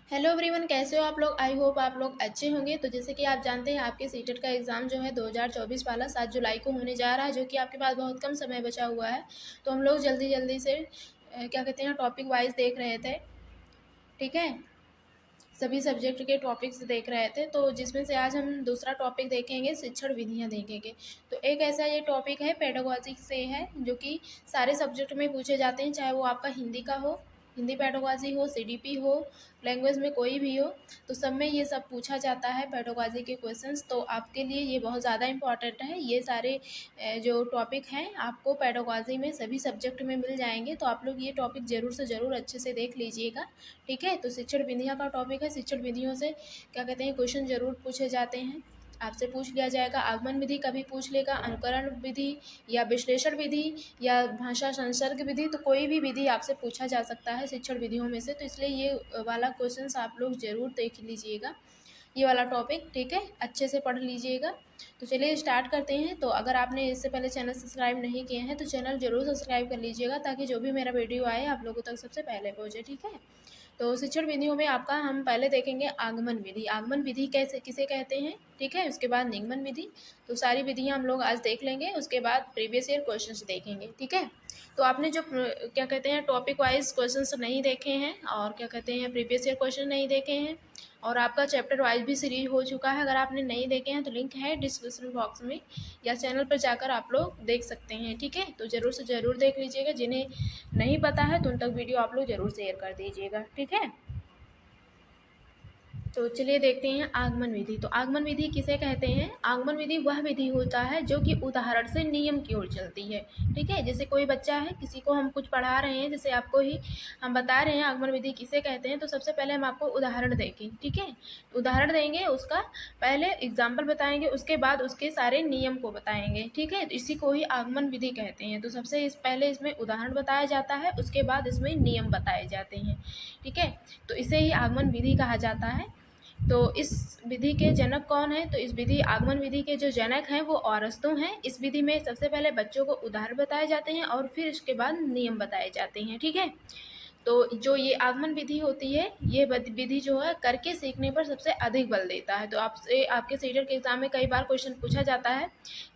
Hello everyone, कैसे हो आप लोग। आई होप आप लोग अच्छे होंगे। तो जैसे कि आप जानते हैं, आपके सीटेट का एग्ज़ाम जो है 2024 वाला 7 जुलाई को होने जा रहा है, जो कि आपके पास बहुत कम समय बचा हुआ है। तो हम लोग जल्दी जल्दी से क्या कहते हैं, टॉपिक वाइज देख रहे थे। ठीक है, सभी सब्जेक्ट के टॉपिक्स देख रहे थे, तो जिसमें से आज हम दूसरा टॉपिक देखेंगे, शिक्षण विधियाँ देखेंगे। तो एक ऐसा ये टॉपिक है, पेडागोजी से है, जो कि सारे सब्जेक्ट में पूछे जाते हैं, चाहे वो आपका हिंदी का हो, हिंदी पेडागोजी हो, सीडीपी हो, लैंग्वेज में कोई भी हो, तो सब में ये सब पूछा जाता है पेडागोजी के क्वेश्चंस। तो आपके लिए ये बहुत ज़्यादा इंपॉर्टेंट है। ये सारे जो टॉपिक हैं आपको पेडागोजी में सभी सब्जेक्ट में मिल जाएंगे, तो आप लोग ये टॉपिक ज़रूर से ज़रूर अच्छे से देख लीजिएगा। ठीक है, तो शिक्षण विधियाँ का टॉपिक है। शिक्षण विधियों से क्या कहते हैं, क्वेश्चन ज़रूर पूछे जाते हैं। आपसे पूछ लिया जाएगा, आगमन विधि कभी पूछ लेगा, अनुकरण विधि या विश्लेषण विधि या भाषा संसर्ग विधि, तो कोई भी विधि आपसे पूछा जा सकता है शिक्षण विधियों में से। तो इसलिए ये वाला क्वेश्चन आप लोग ज़रूर देख लीजिएगा, ये वाला टॉपिक। ठीक है, अच्छे से पढ़ लीजिएगा। तो चलिए स्टार्ट करते हैं। तो अगर आपने इससे पहले चैनल सब्सक्राइब नहीं किए हैं तो चैनल ज़रूर सब्सक्राइब कर लीजिएगा, ताकि जो भी मेरा वीडियो आए आप लोगों तक सबसे पहले पहुँचे। ठीक है, तो शिक्षण विधियों में आपका हम पहले देखेंगे आगमन विधि। आगमन विधि कैसे किसे कहते हैं, ठीक है, उसके बाद निगमन विधि। तो सारी विधियां हम लोग आज देख लेंगे, उसके बाद प्रीवियस ईयर क्वेश्चंस देखेंगे। ठीक है, तो आपने जो क्या कहते हैं टॉपिक वाइज क्वेश्चंस नहीं देखे हैं और क्या कहते हैं प्रीवियस ईयर क्वेश्चन नहीं देखे हैं, और आपका चैप्टर वाइज भी सीरीज हो चुका है, अगर आपने नहीं देखे हैं तो लिंक है डिस्क्रिप्शन बॉक्स में, या चैनल पर जाकर आप लोग देख सकते हैं। ठीक है, तो ज़रूर से ज़रूर देख लीजिएगा। जिन्हें नहीं पता है तो उन तक वीडियो आप लोग ज़रूर शेयर कर दीजिएगा। ठीक है, तो चलिए देखते हैं आगमन विधि। तो आगमन विधि किसे कहते हैं। आगमन विधि वह विधि होता है जो कि उदाहरण से नियम की ओर चलती है। ठीक है, जैसे कोई बच्चा है, किसी को हम कुछ पढ़ा रहे हैं, जैसे आपको ही हम बता रहे हैं आगमन विधि किसे कहते हैं, तो सबसे पहले हम आपको उदाहरण देंगे। ठीक है, उदाहरण देंगे, उसका पहले एग्जाम्पल बताएंगे, उसके बाद उसके सारे नियम को बताएंगे। ठीक है, तो इसी को ही आगमन विधि कहते हैं। तो सबसे पहले इसमें उदाहरण बताया जाता है, उसके बाद इसमें नियम बताए जाते हैं। ठीक है, तो इसे ही आगमन विधि कहा जाता है। तो इस विधि के जनक कौन है, तो इस विधि आगमन विधि के जो जनक हैं वो अरस्तु हैं। इस विधि में सबसे पहले बच्चों को उदाहरण बताए जाते हैं और फिर इसके बाद नियम बताए जाते हैं। ठीक है, तो जो ये आगमन विधि होती है, ये विधि जो है करके सीखने पर सबसे अधिक बल देता है। तो आपसे आपके सीटेट के एग्जाम में कई बार क्वेश्चन पूछा जाता है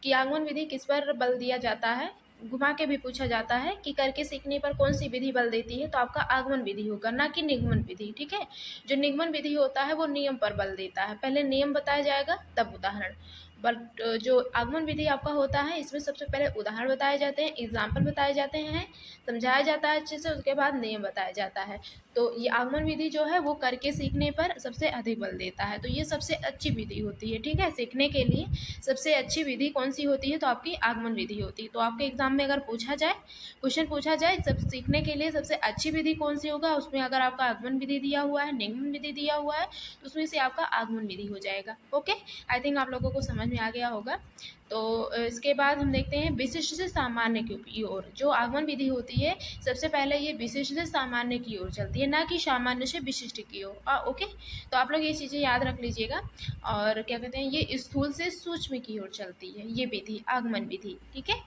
कि आगमन विधि किस पर बल दिया जाता है, घुमा के भी पूछा जाता है कि करके सीखने पर कौन सी विधि बल देती है, तो आपका आगमन विधि होगा, ना कि निगमन विधि। ठीक है, जो निगमन विधि होता है वो नियम पर बल देता है, पहले नियम बताया जाएगा तब उदाहरण। बट जो आगमन विधि आपका होता है, इसमें सबसे पहले उदाहरण बताए जाते हैं, एग्जाम्पल बताए जाते हैं, समझाया जाता है अच्छे से, उसके बाद नियम बताया जाता है। तो ये आगमन विधि जो है वो करके सीखने पर सबसे अधिक बल देता है। तो ये सबसे अच्छी विधि होती है। ठीक है, सीखने के लिए सबसे अच्छी विधि कौन सी होती है, तो आपकी आगमन विधि होती है। तो आपके एग्जाम में अगर पूछा जाए, क्वेश्चन पूछा जाए सब सीखने के लिए सबसे अच्छी विधि कौन सी होगा, उसमें अगर आपका आगमन विधि दिया हुआ है, निगमन विधि दिया हुआ है, तो उसमें से आपका आगमन विधि हो जाएगा। ओके, आई थिंक आप लोगों को समझ में आ गया होगा। तो इसके बाद हम देखते हैं विशिष्ट से सामान्य की ओर। जो आगमन विधि होती है, सबसे पहले ये विशिष्ट से सामान्य की ओर चलती है, ना कि सामान्य से विशिष्ट की ओर। ओके, तो आप लोग ये चीज़ें याद रख लीजिएगा। और क्या कहते हैं, ये स्थूल से सूक्ष्म की ओर चलती है ये विधि, आगमन विधि। ठीक है,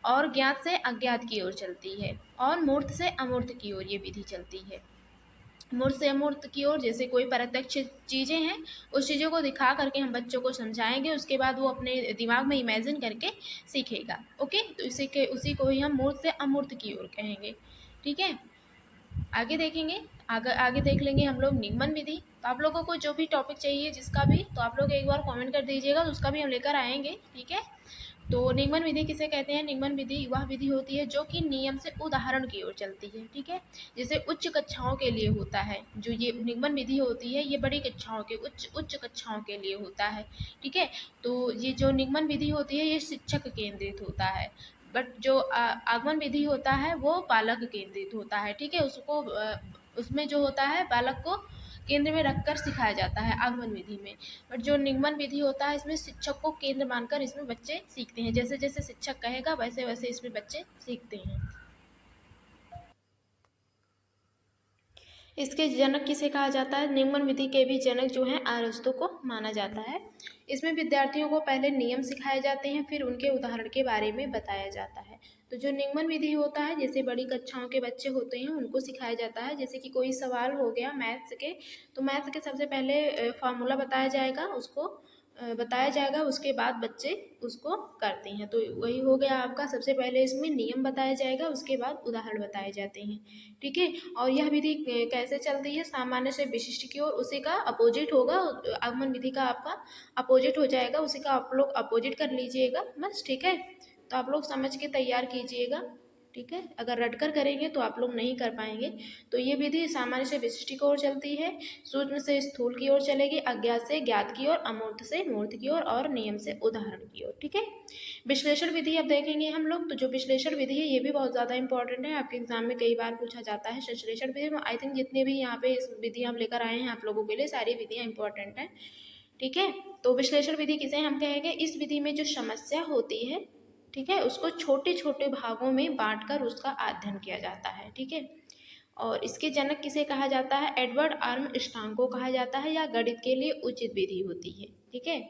और ज्ञात से अज्ञात की ओर चलती है, और मूर्त से अमूर्त की ओर ये विधि चलती है। मूर्त से अमूर्त की ओर, जैसे कोई प्रत्यक्ष चीज़ें हैं, उस चीज़ों को दिखा करके हम बच्चों को समझाएंगे, उसके बाद वो अपने दिमाग में इमेजिन करके सीखेगा। ओके, तो उसी को ही हम मूर्त से अमूर्त की ओर कहेंगे। ठीक है, आगे देखेंगे, आगे आगे देख लेंगे हम लोग निगमन विधि। तो आप लोगों को जो भी टॉपिक चाहिए जिसका भी, तो आप लोग एक बार कमेंट कर दीजिएगा, तो उसका भी हम लेकर आएंगे। ठीक है, तो निगमन विधि किसे कहते हैं। निगमन विधि वह विधि होती है जो कि नियम से उदाहरण की ओर चलती है। ठीक है, जैसे उच्च कक्षाओं के लिए होता है, जो ये निगमन विधि होती है, ये बड़ी कक्षाओं के उच्च उच्च कक्षाओं के लिए होता है। ठीक है, तो ये जो निगमन विधि होती है ये शिक्षक केंद्रित होता है, बट जो आगमन विधि होता है वो बालक केंद्रित होता है। ठीक है, उसको उसमें जो होता है बालक को केंद्र में रखकर सिखाया जाता है आगमन विधि में। बट जो निगमन विधि होता है, इसमें शिक्षक को केंद्र मानकर इसमें बच्चे सीखते हैं, जैसे जैसे शिक्षक कहेगा वैसे वैसे इसमें बच्चे सीखते हैं। इसके जनक किसे कहा जाता है? निगमन विधि के भी जनक जो हैं अरस्तु को माना जाता है। इसमें विद्यार्थियों को पहले नियम सिखाए जाते हैं, फिर उनके उदाहरण के बारे में बताया जाता है। तो जो निगमन विधि होता है, जैसे बड़ी कक्षाओं के बच्चे होते हैं उनको सिखाया जाता है। जैसे कि कोई सवाल हो गया मैथ्स के, तो मैथ्स के सबसे पहले फार्मूला बताया जाएगा, उसको बताया जाएगा, उसके बाद बच्चे उसको करते हैं। तो वही हो गया आपका, सबसे पहले इसमें नियम बताया जाएगा, उसके बाद उदाहरण बताए जाते हैं। ठीक है। और यह विधि कैसे चलती है? सामान्य से विशिष्ट की ओर, उसी का अपोजिट होगा। आगमन विधि का आपका अपोजिट हो जाएगा, उसी का आप लोग अपोजिट कर लीजिएगा बस। ठीक है। तो आप लोग समझ के तैयार कीजिएगा। ठीक है। अगर रटकर करेंगे तो आप लोग नहीं कर पाएंगे। तो ये विधि सामान्य से विशिष्ट की ओर चलती है, सूक्ष्म से स्थूल की ओर चलेगी, अज्ञात से ज्ञात की ओर, अमूर्त से मूर्त की ओर, और नियम से उदाहरण की ओर। ठीक है। विश्लेषण विधि अब देखेंगे हम लोग। तो जो विश्लेषण विधि है ये भी बहुत ज़्यादा इंपॉर्टेंट है, आपके एग्जाम में कई बार पूछा जाता है। विश्लेषण विधि में आई थिंक जितने भी यहाँ पे इस विधि हम लेकर आए हैं आप लोगों के लिए, सारी विधियाँ इंपॉर्टेंट हैं। ठीक है। तो विश्लेषण विधि किसे हम कहेंगे? इस विधि में जो समस्या होती है, ठीक है, उसको छोटे छोटे भागों में बांटकर उसका अध्ययन किया जाता है। ठीक है। और इसके जनक किसे कहा जाता है? एडवर्ड आर्मस्ट्रांग को कहा जाता है, या गणित के लिए उचित विधि होती है। ठीक है।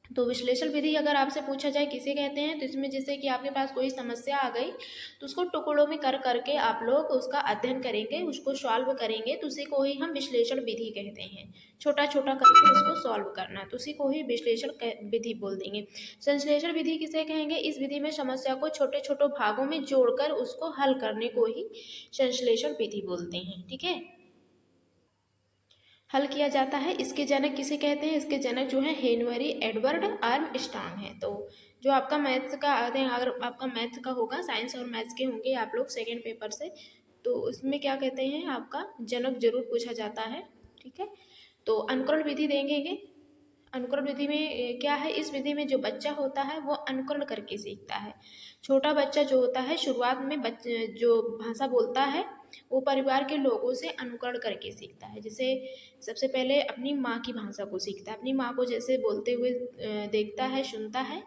तो विश्लेषण विधि अगर आपसे पूछा जाए किसे कहते हैं, तो इसमें जैसे कि आपके पास कोई समस्या आ गई, तो उसको टुकड़ों में कर करके आप लोग उसका अध्ययन करेंगे, उसको सॉल्व करेंगे, तो उसी को ही हम विश्लेषण विधि कहते हैं। छोटा छोटा करके उसको सॉल्व करना, तो उसी को ही विश्लेषण विधि बोल देंगे। संश्लेषण विधि किसे कहेंगे? इस विधि में समस्या को छोटे छोटे भागों में जोड़कर उसको हल करने को ही संश्लेषण विधि बोलते हैं। ठीक है। हल किया जाता है। इसके जनक किसे कहते हैं? इसके जनक जो है हेनरी एडवर्ड आर्मस्ट्रांग है। तो जो आपका मैथ्स का अगर आपका मैथ्स का होगा, साइंस और मैथ्स के होंगे आप लोग सेकेंड पेपर से, तो उसमें क्या कहते हैं, आपका जनक जरूर पूछा जाता है। ठीक है। तो अनुकरण विधि देंगे। अनुकरण विधि में क्या है? इस विधि में जो बच्चा होता है वो अनुकरण करके सीखता है। छोटा बच्चा जो होता है शुरुआत में जो भाषा बोलता है वो परिवार के लोगों से अनुकरण करके सीखता है। जैसे सबसे पहले अपनी माँ की भाषा को सीखता है, अपनी माँ को जैसे बोलते हुए देखता है, सुनता है,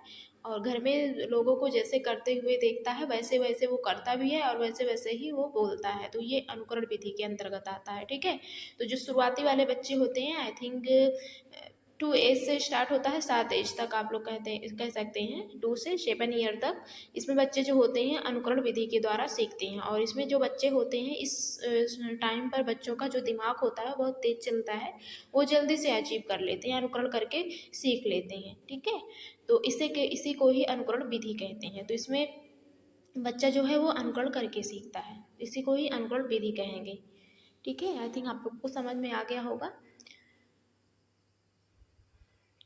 और घर में लोगों को जैसे करते हुए देखता है वैसे वैसे वो करता भी है, और वैसे वैसे ही वो बोलता है। तो ये अनुकरण विधि के अंतर्गत आता है। ठीक है। तो जो शुरुआती वाले बच्चे होते हैं, आई थिंक 2 एज से स्टार्ट होता है, 7 एज तक आप लोग कह सकते हैं, 2 से 7 ईयर तक इसमें बच्चे जो होते हैं अनुकरण विधि के द्वारा सीखते हैं। और इसमें जो बच्चे होते हैं इस टाइम पर बच्चों का जो दिमाग होता है बहुत तेज चलता है, वो जल्दी से अचीव कर लेते हैं, अनुकरण करके सीख लेते हैं। ठीक है। तो इसी को ही अनुकरण विधि कहते हैं। तो इसमें बच्चा जो है वो अनुकरण करके सीखता है, इसी को ही अनुकरण विधि कहेंगे। ठीक है। आई थिंक आप लोग को समझ में आ गया होगा।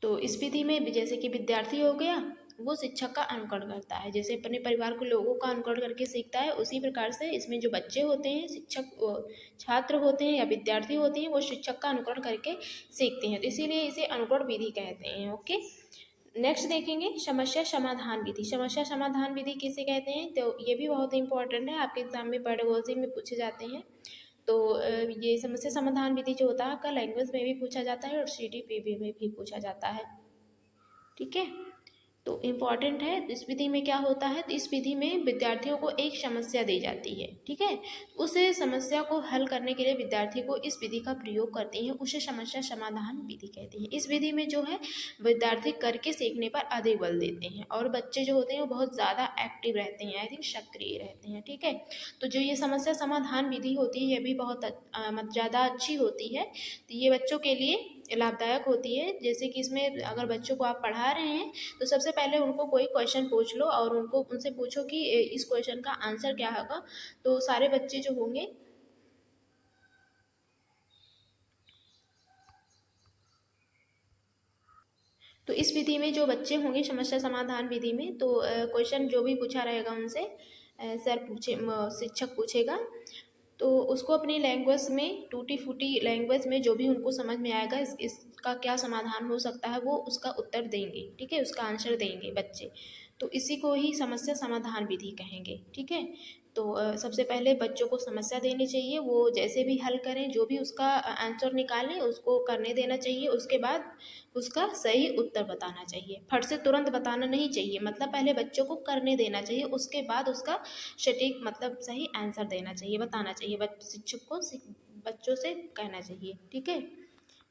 तो इस विधि में जैसे कि विद्यार्थी हो गया, वो शिक्षक का अनुकरण करता है, जैसे अपने परिवार के लोगों का अनुकरण करके सीखता है, उसी प्रकार से इसमें जो बच्चे होते हैं, छात्र होते हैं या विद्यार्थी होते हैं, वो शिक्षक का अनुकरण करके सीखते हैं। तो इसीलिए इसे अनुकरण विधि कहते हैं। ओके। नेक्स्ट देखेंगे समस्या समाधान विधि। समस्या समाधान विधि किसे कहते हैं? तो ये भी बहुत इंपॉर्टेंट है, आपके एग्जाम में पेडागोजी में पूछे जाते हैं। तो ये समस्या समाधान विधि जो होता है आपका लैंग्वेज में भी पूछा जाता है और CTPB में भी पूछा जाता है। ठीक है। तो इम्पॉर्टेंट है। इस विधि में क्या होता है? तो इस विधि में विद्यार्थियों को एक समस्या दी जाती है। ठीक है। उस समस्या को हल करने के लिए विद्यार्थी को इस विधि का प्रयोग करते हैं, उसे समस्या समाधान विधि कहते हैं। इस विधि में जो है विद्यार्थी करके सीखने पर अधिक बल देते हैं, और बच्चे जो होते हैं वो बहुत ज़्यादा एक्टिव रहते हैं, आई थिंक सक्रिय रहते हैं। ठीक है। तो जो ये समस्या समाधान विधि होती है ये भी बहुत ज़्यादा अच्छी होती है। तो ये बच्चों के लिए लाभदायक होती है। जैसे कि इसमें अगर बच्चों को आप पढ़ा रहे हैं तो सबसे पहले उनको कोई क्वेश्चन पूछ लो, और उनसे पूछो कि इस क्वेश्चन का आंसर क्या होगा। तो सारे बच्चे जो होंगे तो इस विधि में जो बच्चे होंगे समस्या समाधान विधि में, तो क्वेश्चन जो भी पूछा रहेगा उनसे शिक्षक पूछेगा, तो उसको अपनी लैंग्वेज में, टूटी फूटी लैंग्वेज में जो भी उनको समझ में आएगा इसका क्या समाधान हो सकता है, वो उसका उत्तर देंगे। ठीक है। उसका आंसर देंगे बच्चे। तो इसी को ही समस्या समाधान विधि कहेंगे। ठीक है। तो सबसे पहले बच्चों को समस्या देनी चाहिए, वो जैसे भी हल करें, जो भी उसका आंसर निकालें उसको करने देना चाहिए, उसके बाद उसका सही उत्तर बताना चाहिए। फट से तुरंत बताना नहीं चाहिए, मतलब पहले बच्चों को करने देना चाहिए, उसके बाद उसका सटीक मतलब सही आंसर देना चाहिए, बताना चाहिए शिक्षक को बच्चों से कहना चाहिए। ठीक है,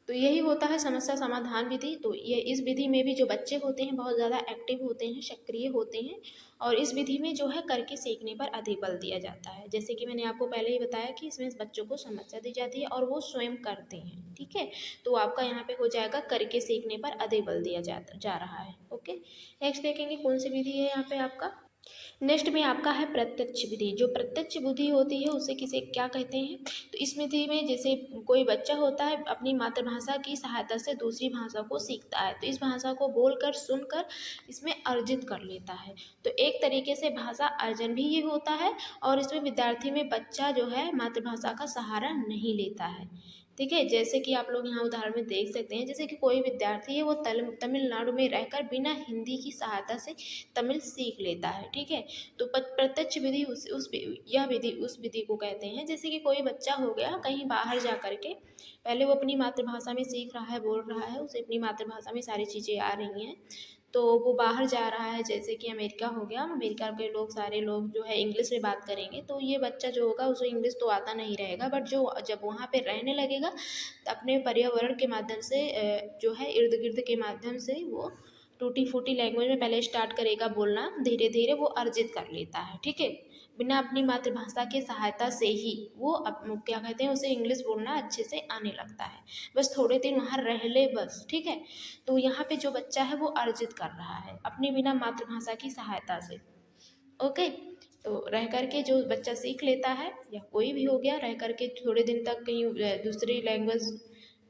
तो यही होता है समस्या समाधान विधि। तो ये इस विधि में भी जो बच्चे होते हैं बहुत ज़्यादा एक्टिव होते हैं, सक्रिय होते हैं, और इस विधि में जो है करके सीखने पर अधिक बल दिया जाता है। जैसे कि मैंने आपको पहले ही बताया कि इसमें बच्चों को समस्या दी जाती है और वो स्वयं करते हैं। ठीक है, तो आपका यहाँ पे हो जाएगा करके सीखने पर अधिक बल दिया जा रहा है। ओके, नेक्स्ट देखेंगे कौन सी विधि है यहाँ पे आपका। नेक्स्ट में आपका है प्रत्यक्ष विधि। जो प्रत्यक्ष विधि होती है उसे किसे क्या कहते हैं, तो इस विधि में जैसे कोई बच्चा होता है अपनी मातृभाषा की सहायता से दूसरी भाषा को सीखता है, तो इस भाषा को बोलकर सुनकर इसमें अर्जित कर लेता है। तो एक तरीके से भाषा अर्जन भी ये होता है, और इसमें विद्यार्थी में बच्चा जो है मातृभाषा का सहारा नहीं लेता है। ठीक है, जैसे कि आप लोग यहाँ उदाहरण में देख सकते हैं, जैसे कि कोई विद्यार्थी है वो तमिलनाडु में रहकर बिना हिंदी की सहायता से तमिल सीख लेता है। ठीक है, तो प्रत्यक्ष विधि यह विधि उस विधि को कहते हैं, जैसे कि कोई बच्चा हो गया कहीं बाहर जा कर के पहले वो अपनी मातृभाषा में सीख रहा है, बोल रहा है, उसे अपनी मातृभाषा में सारी चीज़ें आ रही हैं, तो वो बाहर जा रहा है, जैसे कि अमेरिका हो गया, अमेरिका के लोग सारे लोग जो है इंग्लिश में बात करेंगे, तो ये बच्चा जो होगा उसे इंग्लिश तो आता नहीं रहेगा, बट जो जब वहाँ पे रहने लगेगा तो अपने पर्यावरण के माध्यम से जो है इर्द गिर्द के माध्यम से वो टूटी फूटी लैंग्वेज में पहले स्टार्ट करेगा बोलना, धीरे धीरे वो अर्जित कर लेता है। ठीक है, बिना अपनी मातृभाषा की सहायता से ही वो क्या कहते हैं उसे इंग्लिश बोलना अच्छे से आने लगता है, बस थोड़े दिन वहाँ रह ले बस। ठीक है, तो यहाँ पे जो बच्चा है वो अर्जित कर रहा है अपनी बिना मातृभाषा की सहायता से। ओके, तो रह करके जो बच्चा सीख लेता है, या कोई भी हो गया रह करके थोड़े दिन तक कहीं दूसरी लैंग्वेज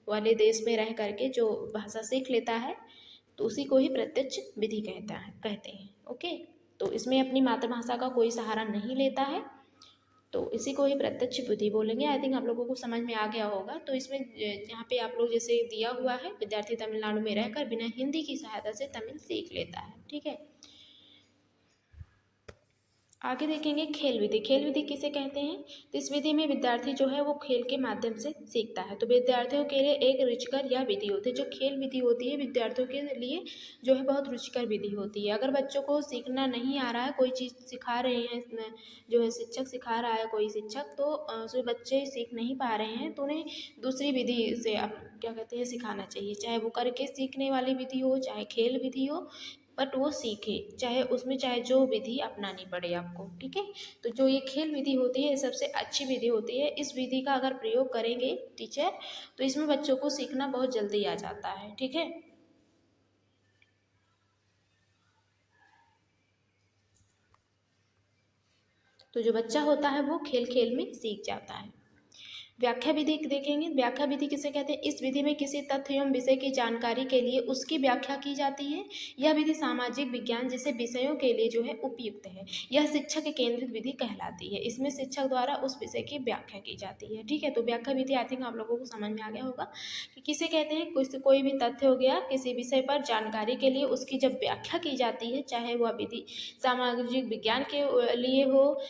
वाले देश में रह करके जो भाषा सीख लेता है, तो उसी को ही प्रत्यक्ष विधि कहते हैं। ओके, तो इसमें अपनी मातृभाषा का कोई सहारा नहीं लेता है, तो इसी को ही प्रत्यक्ष विधि बोलेंगे। आई थिंक आप लोगों को समझ में आ गया होगा। तो इसमें यहाँ पे आप लोग जैसे दिया हुआ है, विद्यार्थी तमिलनाडु में रहकर बिना हिंदी की सहायता से तमिल सीख लेता है। ठीक है, आगे देखेंगे खेल विधि। खेल विधि किसे कहते हैं, तो इस विधि में विद्यार्थी जो है वो खेल के माध्यम से सीखता है। तो विद्यार्थियों के लिए एक रुचिकर यह विधि होती है। जो खेल विधि होती है विद्यार्थियों के लिए जो है बहुत रुचिकर विधि होती है। अगर बच्चों को सीखना नहीं आ रहा है, कोई चीज़ सिखा रहे हैं जो है शिक्षक सिखा रहा है कोई शिक्षक, तो उसमें बच्चे सीख नहीं पा रहे हैं, तो उन्हें दूसरी विधि से आप क्या कहते हैं सिखाना चाहिए, चाहे वो करके सीखने वाली विधि हो, चाहे खेल विधि हो, बट वो सीखे, चाहे उसमें चाहे जो विधि अपनानी पड़े आपको। ठीक है, तो जो ये खेल विधि होती है सबसे अच्छी विधि होती है। इस विधि का अगर प्रयोग करेंगे टीचर, तो इसमें बच्चों को सीखना बहुत जल्दी आ जाता है। ठीक है, तो जो बच्चा होता है वो खेल खेल में सीख जाता है। व्याख्या विधि देखेंगे। व्याख्या विधि किसे कहते हैं, इस विधि में किसी तथ्य एवं विषय की जानकारी के लिए उसकी व्याख्या की जाती है। यह विधि सामाजिक विज्ञान जैसे विषयों के लिए जो है उपयुक्त है। यह शिक्षक केंद्रित विधि कहलाती है। इसमें शिक्षक द्वारा उस विषय की व्याख्या की जाती है। ठीक है, तो व्याख्या विधि आई थिंक आप लोगों को समझ में आ गया होगा कि किसे कहते हैं। कोई भी तथ्य हो गया किसी विषय पर जानकारी के लिए उसकी जब व्याख्या की जाती है, चाहे वह विधि सामाजिक विज्ञान के लिए हो,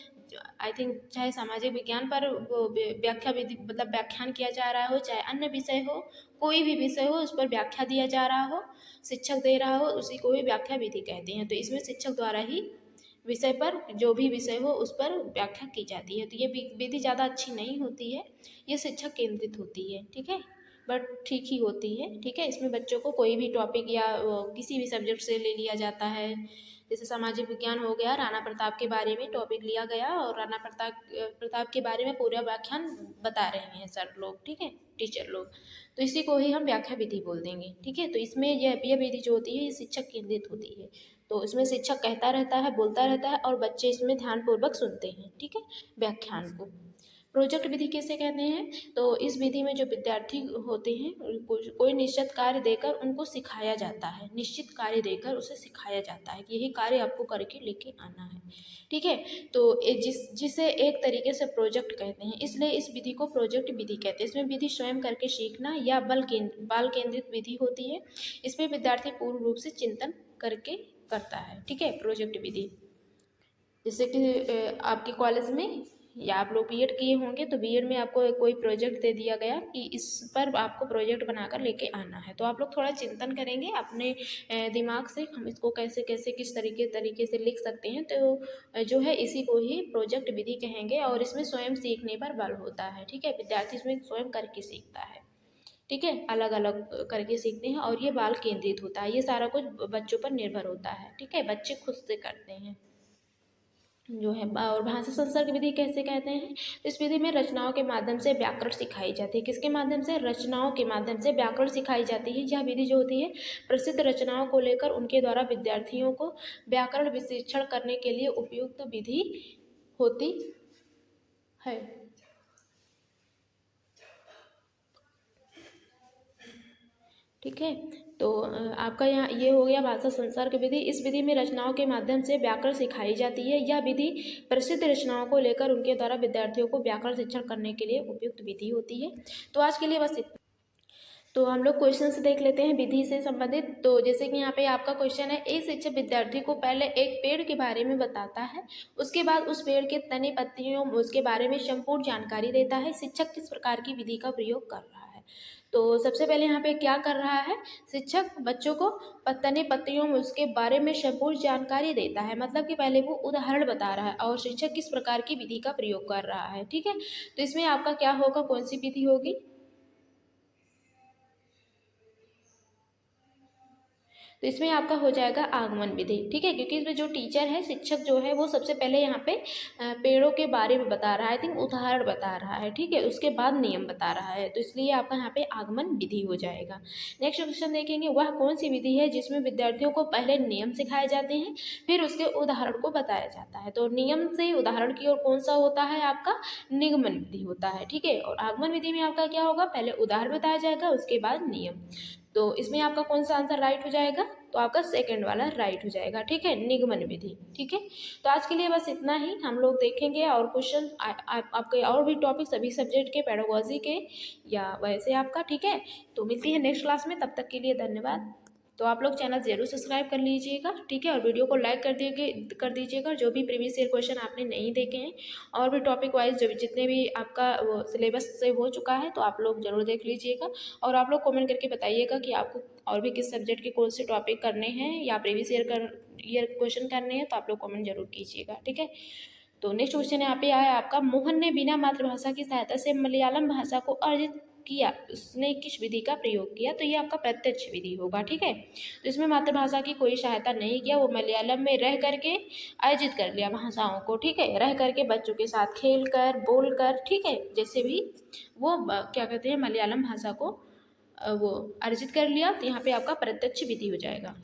आई थिंक चाहे सामाजिक विज्ञान पर वो व्याख्या विधि मतलब व्याख्यान किया जा रहा हो, चाहे अन्य विषय हो, कोई भी विषय हो उस पर व्याख्या दिया जा रहा हो, शिक्षक दे रहा हो, उसी को ही व्याख्या विधि कहते हैं। तो इसमें शिक्षक द्वारा ही विषय पर जो भी विषय हो उस पर व्याख्या की जाती है। तो ये विधि ज़्यादा अच्छी नहीं होती है, ये शिक्षक केंद्रित होती है। ठीक है, बट ठीक ही होती है। ठीक है, इसमें बच्चों को कोई भी टॉपिक या किसी भी सब्जेक्ट से ले लिया जाता है। जैसे सामाजिक विज्ञान हो गया, राणा प्रताप के बारे में टॉपिक लिया गया और राणा प्रताप के बारे में पूरा व्याख्यान बता रहे हैं सर लोग। ठीक है, टीचर लोग, तो इसी को ही हम व्याख्या विधि बोल देंगे। ठीक है, तो इसमें यह विधि जो होती है ये शिक्षक केंद्रित होती है। तो इसमें शिक्षक कहता रहता है, बोलता रहता है और बच्चे इसमें ध्यानपूर्वक सुनते हैं। ठीक है, व्याख्यान को। प्रोजेक्ट विधि किसे कहते हैं, तो इस विधि में जो विद्यार्थी होते हैं कोई निश्चित कार्य देकर उनको सिखाया जाता है। निश्चित कार्य देकर उसे सिखाया जाता है कि यही कार्य आपको करके लेके आना है। ठीक है, तो जिसे एक तरीके से प्रोजेक्ट कहते हैं, इसलिए इस विधि को प्रोजेक्ट विधि कहते हैं। इसमें विधि स्वयं करके सीखना या बाल केंद्रित विधि होती है। इसमें विद्यार्थी पूर्ण रूप से चिंतन करके करता है। ठीक है, प्रोजेक्ट विधि जैसे कि आपके कॉलेज में या आप लोग बीएड किए होंगे तो बीएड में आपको कोई प्रोजेक्ट दे दिया गया कि इस पर आपको प्रोजेक्ट बनाकर लेके आना है, तो आप लोग थोड़ा चिंतन करेंगे अपने दिमाग से हम इसको कैसे कैसे किस तरीके से लिख सकते हैं। तो जो है इसी को ही प्रोजेक्ट विधि कहेंगे और इसमें स्वयं सीखने पर बल होता है। ठीक है, विद्यार्थी इसमें स्वयं करके सीखता है। ठीक है, अलग अलग करके सीखते हैं और ये बाल केंद्रित होता है, ये सारा कुछ बच्चों पर निर्भर होता है। ठीक है, बच्चे खुद से करते हैं जो है। और भाषा संसर्ग विधि कैसे कहते हैं, इस विधि में रचनाओं के माध्यम से व्याकरण सिखाई जाती है। किसके माध्यम से, रचनाओं के माध्यम से व्याकरण सिखाई जाती है। यह विधि जो होती है प्रसिद्ध रचनाओं को लेकर उनके द्वारा विद्यार्थियों को व्याकरण विश्लेषण करने के लिए उपयुक्त विधि होती है। ठीक है, तो आपका यहाँ ये हो गया भाषा संसर्ग विधि। इस विधि में रचनाओं के माध्यम से व्याकरण सिखाई जाती है। यह विधि प्रसिद्ध रचनाओं को लेकर उनके द्वारा विद्यार्थियों को व्याकरण शिक्षण करने के लिए उपयुक्त विधि होती है। तो आज के लिए बस इतना। तो हम लोग क्वेश्चन से देख लेते हैं विधि से संबंधित। तो जैसे कि यहाँ पे आपका क्वेश्चन है, एक शिक्षक विद्यार्थी को पहले एक पेड़ के बारे में बताता है, उसके बाद उस पेड़ के तने पत्तियों उसके बारे में संपूर्ण जानकारी देता है। शिक्षक किस प्रकार की विधि का प्रयोग कर रहा है। तो सबसे पहले यहाँ पे क्या कर रहा है, शिक्षक बच्चों को तने पत्तियों में उसके बारे में संपूर्ण जानकारी देता है, मतलब कि पहले वो उदाहरण बता रहा है और शिक्षक किस प्रकार की विधि का प्रयोग कर रहा है। ठीक है, तो इसमें आपका क्या होगा, कौन सी विधि होगी, तो इसमें आपका हो जाएगा आगमन विधि। ठीक है, क्योंकि इसमें जो टीचर है, शिक्षक जो है, वो सबसे पहले यहाँ पे पेड़ों के बारे में बता रहा है, आई थिंक उदाहरण बता रहा है। ठीक है, उसके बाद नियम बता रहा है, तो इसलिए आपका यहाँ पे आगमन विधि हो जाएगा। नेक्स्ट क्वेश्चन देखेंगे, वह कौन सी विधि है जिसमें विद्यार्थियों को पहले नियम सिखाए जाते हैं फिर उसके उदाहरण को बताया जाता है। तो नियम से उदाहरण की ओर कौन सा होता है, आपका निगमन विधि होता है। ठीक है, और आगमन विधि में आपका क्या होगा, पहले उदाहरण बताया जाएगा उसके बाद नियम। तो इसमें आपका कौन सा आंसर राइट हो जाएगा, तो आपका सेकंड वाला राइट हो जाएगा। ठीक है, निगमन विधि। ठीक है, तो आज के लिए बस इतना ही हम लोग देखेंगे, और क्वेश्चन आपके और भी टॉपिक सभी सब्जेक्ट के, पेडागोजी के या वैसे आपका। ठीक है, तो मिलती है नेक्स्ट क्लास में, तब तक के लिए धन्यवाद। तो आप लोग चैनल ज़रूर सब्सक्राइब कर लीजिएगा। ठीक है, और वीडियो को लाइक कर दीजिएगा जो भी प्रीवियस ईयर क्वेश्चन आपने नहीं देखे हैं, और भी टॉपिक वाइज जो भी जितने भी आपका वो सिलेबस से हो चुका है, तो आप लोग ज़रूर देख लीजिएगा। और आप लोग कमेंट करके बताइएगा कि आपको और भी किस सब्जेक्ट के कौन से टॉपिक करने हैं या प्रीवियस ईयर क्वेश्चन करने हैं, तो आप लोग कमेंट जरूर कीजिएगा। ठीक है, तो नेक्स्ट क्वेश्चन यहाँ पे आया आपका, मोहन ने बिना मातृभाषा की सहायता से मलयालम भाषा को अर्जित किया, उसने किस विधि का प्रयोग किया, तो ये आपका प्रत्यक्ष विधि होगा। ठीक है, तो इसमें मातृभाषा की कोई सहायता नहीं किया, वो मलयालम में रह करके अर्जित कर लिया भाषाओं को। ठीक है, रह करके बच्चों के साथ खेल कर बोल कर, ठीक है, जैसे भी वो क्या कहते हैं मलयालम भाषा को वो अर्जित कर लिया। तो यहाँ पे आपका प्रत्यक्ष विधि हो जाएगा।